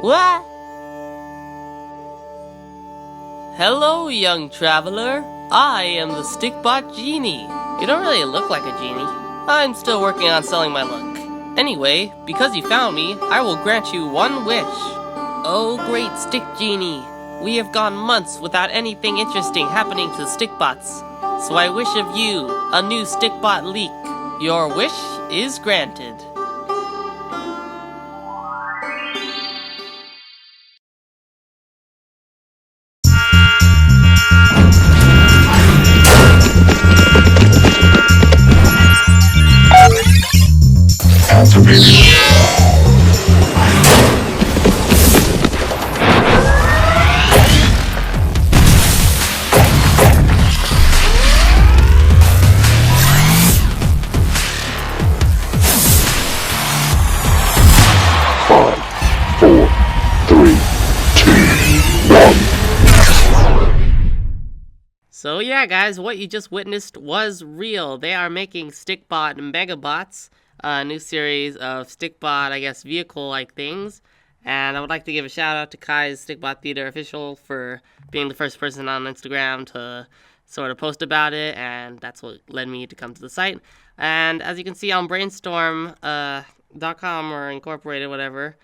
What? Hello, young traveler. I am the Stikbot Genie. You don't really look like a genie. I'm still working on selling my look. Anyway, because you found me, I will grant you one wish. Oh, great Stick Genie. We have gone months without anything interesting happening to the Stikbots. So I wish of you a new Stikbot leak. Your wish is granted. So yeah, guys, what you just witnessed was real. They are making Stikbot Megabots, a new series of Stikbot, I guess, vehicle-like things. And I would like to give a shout out to Kai's Stikbot Theater official for being the first person on Instagram to sort of post about it, and that's what led me to come to the site. And as you can see on Brainstorm.com or Incorporated, whatever,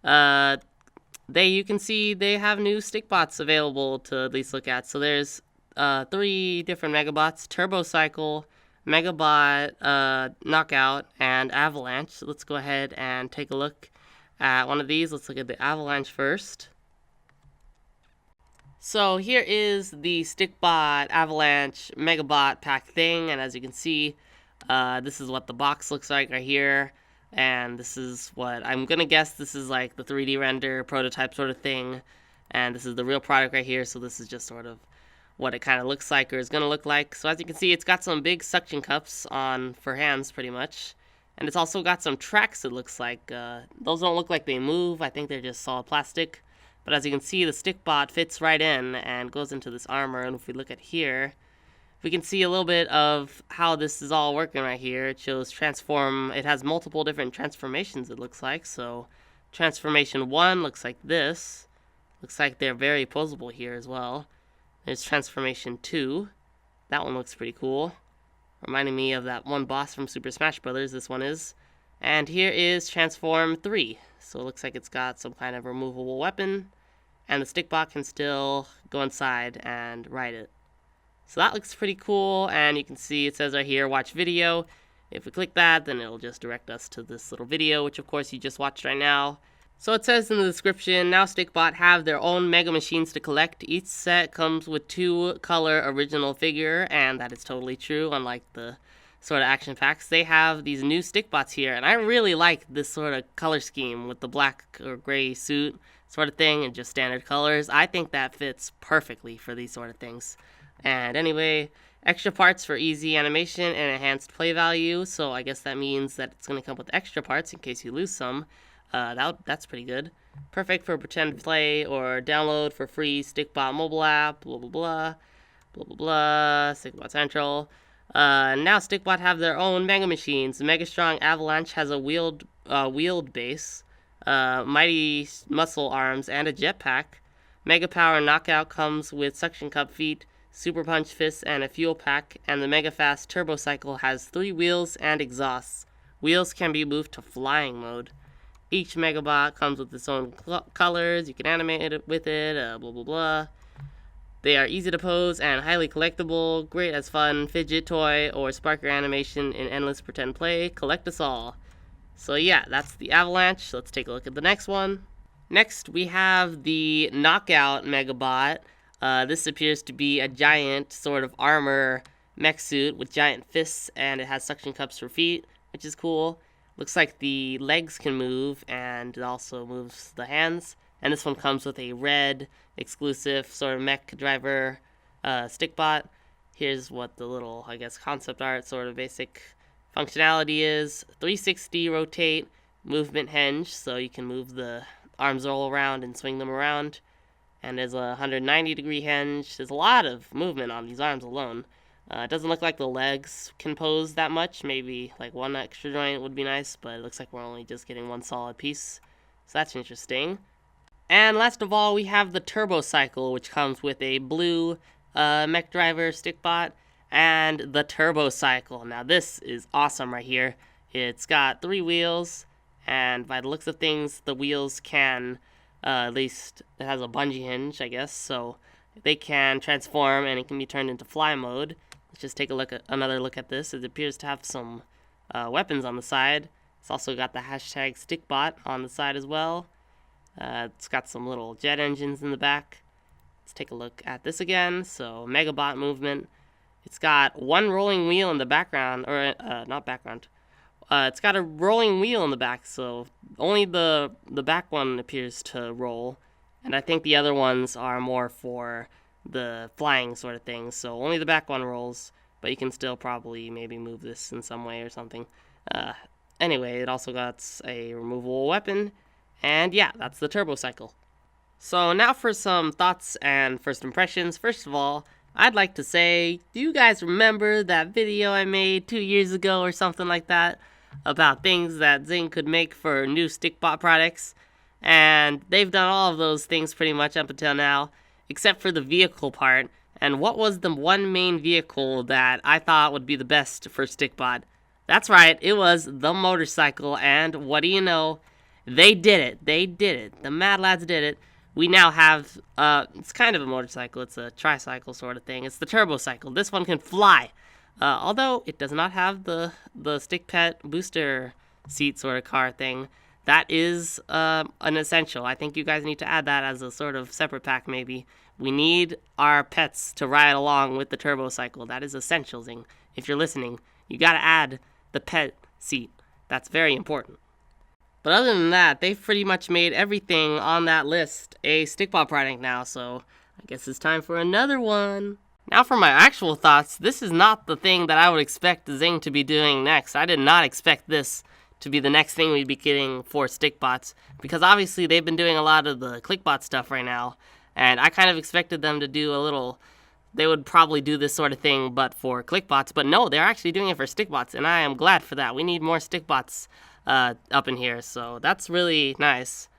you can see they have new Stikbots available to at least look at. So there's 3 different Megabots: Turbocycle, MEGABOT Knockout, and Avalanche. So let's go ahead and take a look at one of these. Let's look at the Avalanche first. So here is the Stikbot Avalanche Megabot pack thing, and as you can see, this is what the box looks like right here. And this is what I'm gonna guess this is like the 3D render prototype sort of thing, and this is the real product right here. So this is just sort of what it kind of looks like or is going to look like. So as you can see, it's got some big suction cups on for hands pretty much. And it's also got some tracks, it looks like. Those don't look like they move. I think they're just solid plastic. But as you can see, the Stikbot fits right in and goes into this armor. And if we look at here, we can see a little bit of how this is all working right here. It shows transform. It has multiple different transformations, it looks like. So transformation 1 looks like this. Looks like they're very posable here as well. There's transformation 2. That one looks pretty cool. Reminding me of that one boss from Super Smash Bros. This one is. And here is transform 3. So it looks like it's got some kind of removable weapon. And the Stikbot can still go inside and ride it. So that looks pretty cool. And you can see it says right here, watch video. If we click that, then it'll just direct us to this little video, which of course you just watched right now. So it says in the description, now Stikbot have their own mega machines to collect. Each set comes with 2 color original figure, and that is totally true, unlike the sort of action packs. They have these new Stikbots here, and I really like this sort of color scheme with the black or gray suit sort of thing and just standard colors. I think that fits perfectly for these sort of things. And anyway, extra parts for easy animation and enhanced play value, so I guess that means that it's going to come with extra parts in case you lose some. That's pretty good. Perfect for pretend play or download for free Stikbot mobile app, blah blah blah, blah blah blah, Stikbot Central. Now Stikbot have their own mega machines. The Mega Strong Avalanche has a wheeled base, mighty muscle arms, and a jetpack. Mega Power Knockout comes with suction cup feet, super punch fists, and a fuel pack. And the Mega Fast Turbocycle has 3 wheels and exhausts. Wheels can be moved to flying mode. Each Megabot comes with its own colors. You can animate it with it, blah blah blah. They are easy to pose and highly collectible. Great as fun fidget toy or spark your animation in endless pretend play. Collect us all. So yeah, that's the Avalanche. Let's take a look at the next one. Next, we have the Knockout Megabot. This appears to be a giant sort of armor mech suit with giant fists, and it has suction cups for feet, which is cool. Looks like the legs can move, and it also moves the hands. And this one comes with a red exclusive sort of mech driver Stikbot. Here's what the little, I guess, concept art sort of basic functionality is. 360 rotate movement hinge, so you can move the arms all around and swing them around. And there's a 190 degree hinge. There's a lot of movement on these arms alone. It doesn't look like the legs can pose that much. Maybe like one extra joint would be nice, but it looks like we're only just getting one solid piece. So that's interesting. And last of all, we have the Turbocycle, which comes with a blue mech driver Stikbot and the Turbocycle. Now this is awesome right here. It's got 3 wheels, and by the looks of things, the wheels can, at least it has a bungee hinge, I guess, so they can transform and it can be turned into fly mode. Let's just take another look at this. It appears to have some weapons on the side. It's also got the hashtag Stikbot on the side as well. It's got some little jet engines in the back. Let's take a look at this again. So MEGABOT movement. It's got 1 rolling wheel in the background, or not background. It's got a rolling wheel in the back, so only the back one appears to roll, and I think the other ones are more for the flying sort of thing. So only the back one rolls, but you can still probably maybe move this in some way or something. Anyway, it also got a removable weapon. And yeah, that's the Turbocycle. So now for some thoughts and first impressions. First of all, I'd like to say, do you guys remember that video I made 2 years ago or something like that about things that Zing could make for new Stikbot products? And they've done all of those things pretty much up until now, except for the vehicle part. And what was the one main vehicle that I thought would be the best for Stikbot? That's right, it was the motorcycle, and what do you know? They did it. They did it. The Mad Lads did it. We now have, it's kind of a motorcycle. It's a tricycle sort of thing. It's the Turbocycle. This one can fly. Although it does not have the Stikpet booster seat sort of car thing. That is an essential. I think you guys need to add that as a sort of separate pack maybe. We need our pets to ride along with the Turbocycle. That is essential, Zing. If you're listening, you gotta add the pet seat. That's very important. But other than that, they've pretty much made everything on that list a Stikbot product now, so I guess it's time for another one. Now for my actual thoughts, this is not the thing that I would expect Zing to be doing next. I did not expect this to be the next thing we'd be getting for Stikbots, because obviously they've been doing a lot of the clickbot stuff right now, and I kind of expected them to do a little, they would probably do this sort of thing but for clickbots, but no, they're actually doing it for Stikbots, and I am glad for that. We need more Stikbots up in here, so that's really nice.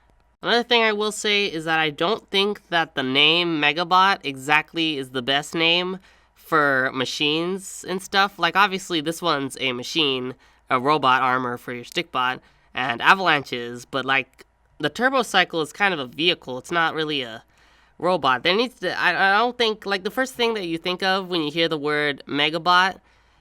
Another thing I will say is that I don't think that the name Megabot exactly is the best name for machines and stuff. Like, obviously this one's a machine, a robot armor for your Stikbot, and avalanches, but like the Turbocycle is kind of a vehicle. It's not really a robot. There needs to, I don't think, like the first thing that you think of when you hear the word Megabot,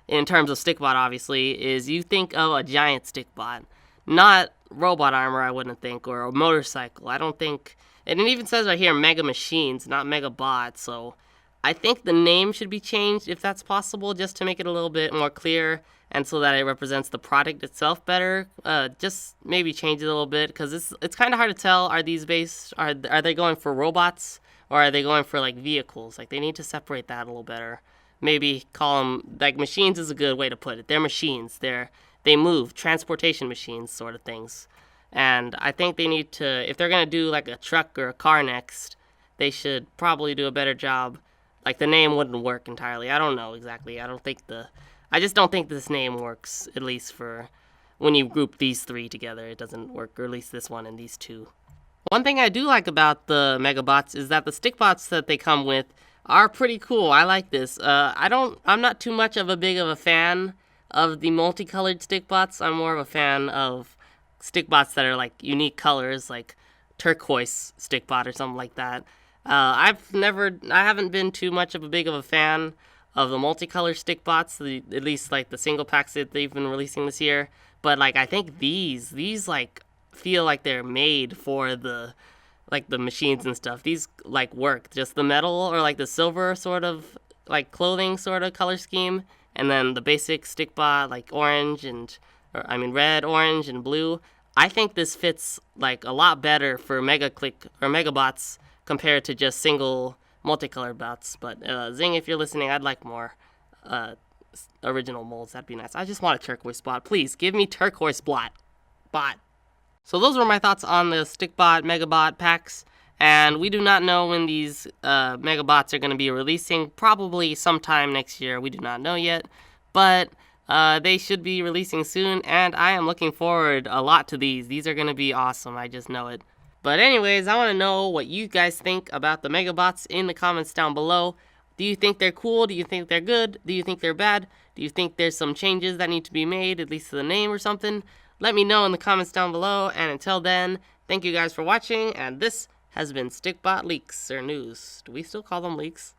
in terms of Stikbot obviously, is you think of a giant Stikbot. Not robot armor, I wouldn't think, or a motorcycle. I don't think, and it even says right here, Mega Machines, not Megabot, so I think the name should be changed if that's possible, just to make it a little bit more clear, and so that it represents the product itself better. Just maybe change it a little bit, because it's kind of hard to tell, are these based, are they going for robots, or are they going for, like, vehicles? Like, they need to separate that a little better. Maybe call them, like, machines is a good way to put it. They're machines. They move, transportation machines sort of things. And I think they need to, if they're going to do like a truck or a car next, they should probably do a better job. Like the name wouldn't work entirely. I don't know exactly. I just don't think this name works, at least for when you group these 3 together. It doesn't work, or at least this one and these 2. One thing I do like about the Megabots is that the Stikbots that they come with are pretty cool. I like this. I'm not too much of a fan of the multicolored Stikbots. I'm more of a fan of Stikbots that are like unique colors, like turquoise Stikbot or something like that. I haven't been too much of a fan of the multicolored Stikbots, at least like the single packs that they've been releasing this year. But like I think these like feel like they're made for the machines and stuff. These like work. Just the metal or like the silver sort of like clothing sort of color scheme. And then the basic Stikbot, like red, orange, and blue. I think this fits like a lot better for Megabots compared to just single multicolored bots. But Zing, if you're listening, I'd like more original molds. That'd be nice. I just want a turquoise bot. Please give me turquoise bot. So those were my thoughts on the Stikbot Megabot packs. And we do not know when these Megabots are going to be releasing. Probably sometime next year. We do not know yet. But they should be releasing soon. And I am looking forward a lot to these. These are going to be awesome. I just know it. But anyways, I want to know what you guys think about the Megabots in the comments down below. Do you think they're cool? Do you think they're good? Do you think they're bad? Do you think there's some changes that need to be made, at least to the name or something? Let me know in the comments down below, and until then, thank you guys for watching, and this has been Stikbot Leaks, or News. Do we still call them leaks?